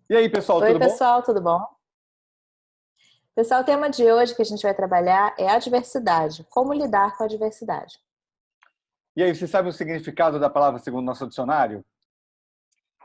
E aí, pessoal, Oi, tudo bom? pessoal, tudo bom? Pessoal, o tema de hoje que a gente vai trabalhar é a diversidade. Como lidar com a diversidade? E aí, você sabe o significado da palavra segundo o nosso dicionário?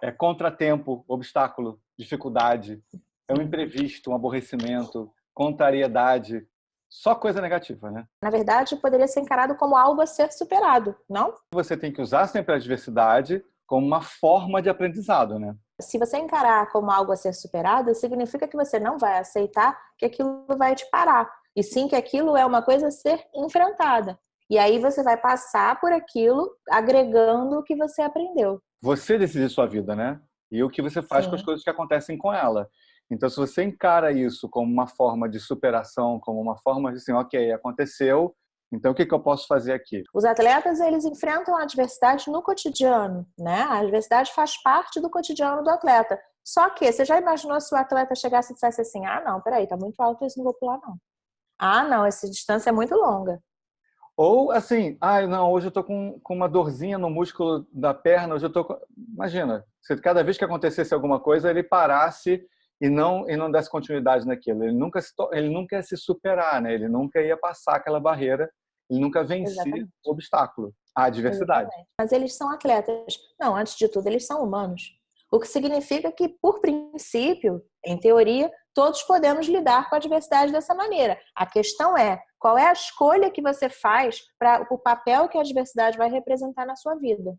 É contratempo, obstáculo, dificuldade, é um Sim. imprevisto, um aborrecimento, contrariedade, só coisa negativa, né? Na verdade, poderia ser encarado como algo a ser superado, não? Você tem que usar sempre a diversidade como uma forma de aprendizado, né? Se você encarar como algo a ser superado, significa que você não vai aceitar que aquilo vai te parar, e sim que aquilo é uma coisa a ser enfrentada. E aí você vai passar por aquilo agregando o que você aprendeu. Você decide sua vida, né? E o que você faz com as Sim. coisas que acontecem com ela. Então, se você encara isso como uma forma de superação, como uma forma de assim, ok, aconteceu, então o que eu posso fazer aqui? Os atletas, eles enfrentam a adversidade no cotidiano, né? A adversidade faz parte do cotidiano do atleta. Só que, você já imaginou se o atleta chegasse e dissesse assim, ah, não, peraí, tá muito alto isso, não vou pular, não. Ah, não, essa distância é muito longa. Ou assim, ah, não, hoje eu tô com uma dorzinha no músculo da perna, hoje eu tô com... Imagina, se cada vez que acontecesse alguma coisa, ele parasse e não desse continuidade naquilo. Ele nunca ia se superar, né? Ele nunca ia passar aquela barreira, ele nunca vencia Exatamente, o obstáculo, a adversidade. exatamente. Mas eles são atletas. Não, antes de tudo, eles são humanos. O que significa que, por princípio, em teoria, todos podemos lidar com a adversidade dessa maneira. A questão é, qual é a escolha que você faz para o papel que a adversidade vai representar na sua vida,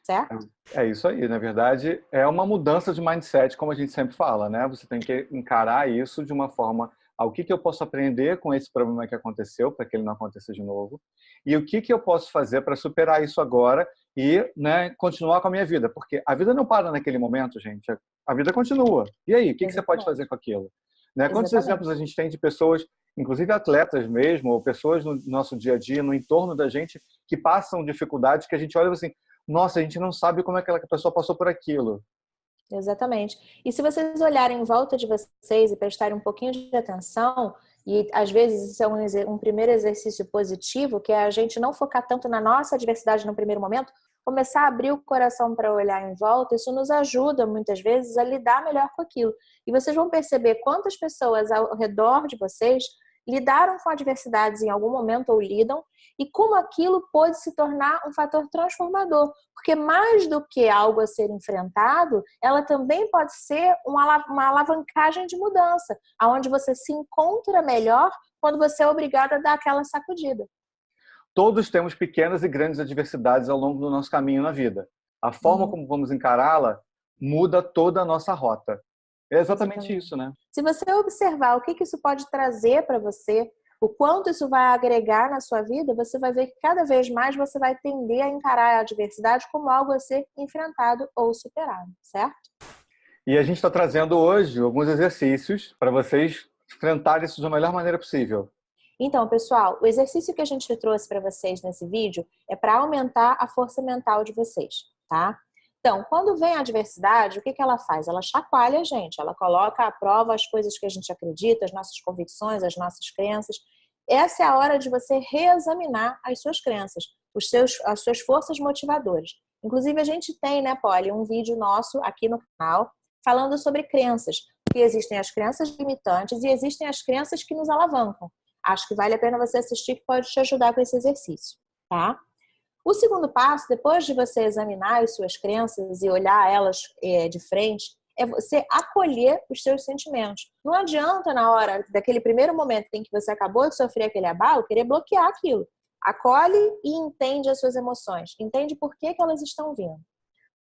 certo? É isso aí, na verdade, é uma mudança de mindset, como a gente sempre fala, né? Você tem que encarar isso de uma forma, o que eu posso aprender com esse problema que aconteceu, para que ele não aconteça de novo, e o que eu posso fazer para superar isso agora e, né, continuar com a minha vida, porque a vida não para naquele momento, gente, a vida continua. E aí, o que você pode Exatamente. fazer com aquilo? Né? Quantos exemplos Exatamente. a gente tem de pessoas, inclusive atletas mesmo, ou pessoas no nosso dia a dia, no entorno da gente, que passam dificuldades que a gente olha assim, nossa, a gente não sabe como é que aquela pessoa passou por aquilo. Exatamente. E se vocês olharem em volta de vocês e prestarem um pouquinho de atenção, e às vezes isso é um primeiro exercício positivo, que é a gente não focar tanto na nossa adversidade no primeiro momento, começar a abrir o coração para olhar em volta, isso nos ajuda muitas vezes a lidar melhor com aquilo. E vocês vão perceber quantas pessoas ao redor de vocês lidaram com adversidades em algum momento ou lidam, e como aquilo pode se tornar um fator transformador. Porque mais do que algo a ser enfrentado, ela também pode ser uma alavancagem de mudança, onde você se encontra melhor quando você é obrigado a dar aquela sacudida. Todos temos pequenas e grandes adversidades ao longo do nosso caminho na vida. A forma Uhum. como vamos encará-la muda toda a nossa rota. É exatamente Exatamente. isso, né? Se você observar o que isso pode trazer para você, o quanto isso vai agregar na sua vida, você vai ver que cada vez mais você vai tender a encarar a adversidade como algo a ser enfrentado ou superado, certo? E a gente está trazendo hoje alguns exercícios para vocês enfrentarem isso da melhor maneira possível. Então, pessoal, o exercício que a gente trouxe para vocês nesse vídeo é para aumentar a força mental de vocês, tá? Então, quando vem a adversidade, o que ela faz? Ela chacoalha a gente, ela coloca à prova as coisas que a gente acredita, as nossas convicções, as nossas crenças. Essa é a hora de você reexaminar as suas crenças, as suas forças motivadoras. Inclusive, a gente tem, né, Polly, um vídeo nosso aqui no canal falando sobre crenças, que existem as crenças limitantes e existem as crenças que nos alavancam. Acho que vale a pena você assistir, que pode te ajudar com esse exercício, tá? O segundo passo, depois de você examinar as suas crenças e olhar elas de frente, é você acolher os seus sentimentos. Não adianta, na hora daquele primeiro momento em que você acabou de sofrer aquele abalo, querer bloquear aquilo. Acolhe e entende as suas emoções. Entende por que elas estão vindo.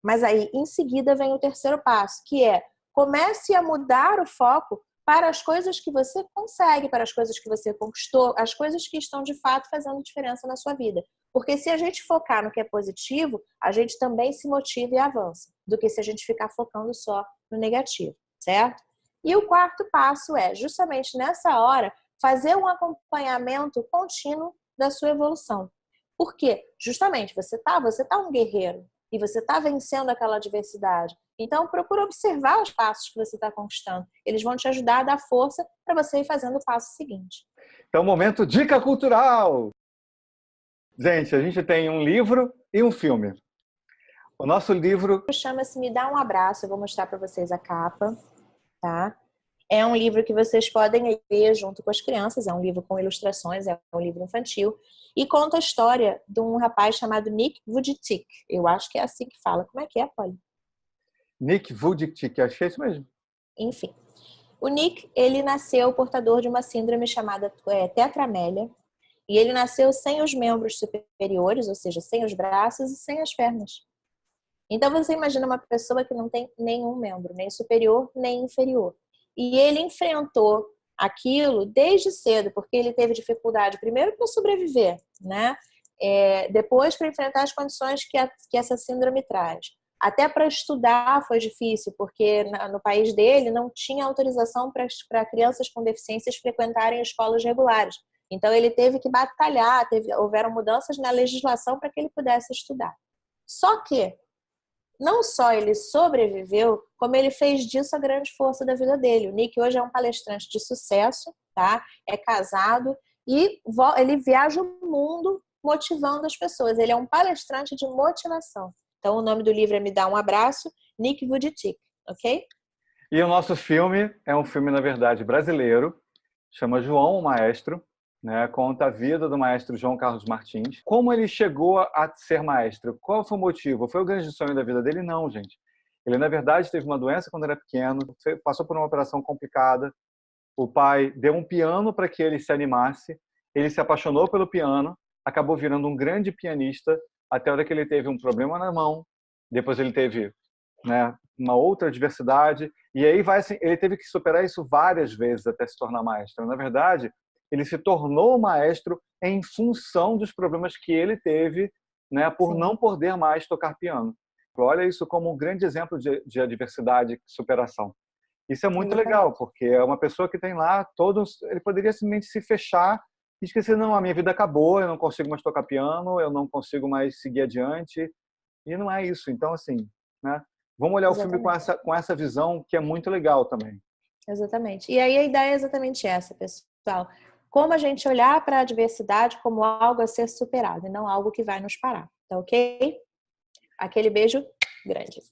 Mas aí, em seguida, vem o terceiro passo, que é comece a mudar o foco para as coisas que você consegue, para as coisas que você conquistou, as coisas que estão de fato fazendo diferença na sua vida. Porque se a gente focar no que é positivo, a gente também se motiva e avança, do que se a gente ficar focando só no negativo, certo? E o quarto passo é, justamente nessa hora, fazer um acompanhamento contínuo da sua evolução. Por quê? Justamente, você tá um guerreiro e você está vencendo aquela adversidade. Então, procura observar os passos que você está conquistando. Eles vão te ajudar a dar força para você ir fazendo o passo seguinte. Então, momento dica cultural! Gente, a gente tem um livro e um filme. O nosso livro chama-se Me Dá um Abraço. Eu vou mostrar para vocês a capa, tá? É um livro que vocês podem ler junto com as crianças. É um livro com ilustrações, é um livro infantil. E conta a história de um rapaz chamado Nick Vujicic. Eu acho que é assim que fala. Como é que é, Polly? Nick Vujicic, acho que é isso mesmo. Enfim. O Nick, ele nasceu portador de uma síndrome chamada tetramélia. E ele nasceu sem os membros superiores, ou seja, sem os braços e sem as pernas. Então você imagina uma pessoa que não tem nenhum membro, nem superior, nem inferior. E ele enfrentou aquilo desde cedo, porque ele teve dificuldade, primeiro para sobreviver, né? Depois para enfrentar as condições que essa síndrome traz. Até para estudar foi difícil, porque no país dele não tinha autorização para crianças com deficiências frequentarem escolas regulares. Então ele teve que batalhar, houveram mudanças na legislação para que ele pudesse estudar. Só que não só ele sobreviveu, como ele fez disso a grande força da vida dele. O Nick hoje é um palestrante de sucesso, tá? É casado e ele viaja o mundo motivando as pessoas. Ele é um palestrante de motivação. Então o nome do livro é Me Dá um Abraço, Nick Vujicic, ok? E o nosso filme é um filme, na verdade, brasileiro, chama João, o Maestro, né? Conta a vida do maestro João Carlos Martins. Como ele chegou a ser maestro? Qual foi o motivo? Foi o grande sonho da vida dele? Não, gente. Ele, na verdade, teve uma doença quando era pequeno, passou por uma operação complicada. O pai deu um piano para que ele se animasse. Ele se apaixonou pelo piano, acabou virando um grande pianista, até a hora que ele teve um problema na mão. Depois ele teve, né, uma outra adversidade. E aí assim, ele teve que superar isso várias vezes até se tornar maestro. Na verdade, ele se tornou maestro em função dos problemas que ele teve, né, por Sim. não poder mais tocar piano. Olha isso como um grande exemplo de adversidade e superação. Isso é muito legal, porque é uma pessoa que tem lá todos... Ele poderia simplesmente se fechar e esquecer, não, a minha vida acabou, eu não consigo mais tocar piano, eu não consigo mais seguir adiante. E não é isso. Então, assim, né, vamos olhar Exatamente. o filme com essa visão, que é muito legal também. Exatamente. E aí a ideia é exatamente essa, pessoal. Como a gente olhar para a adversidade como algo a ser superado e não algo que vai nos parar, tá ok? Aquele beijo grande.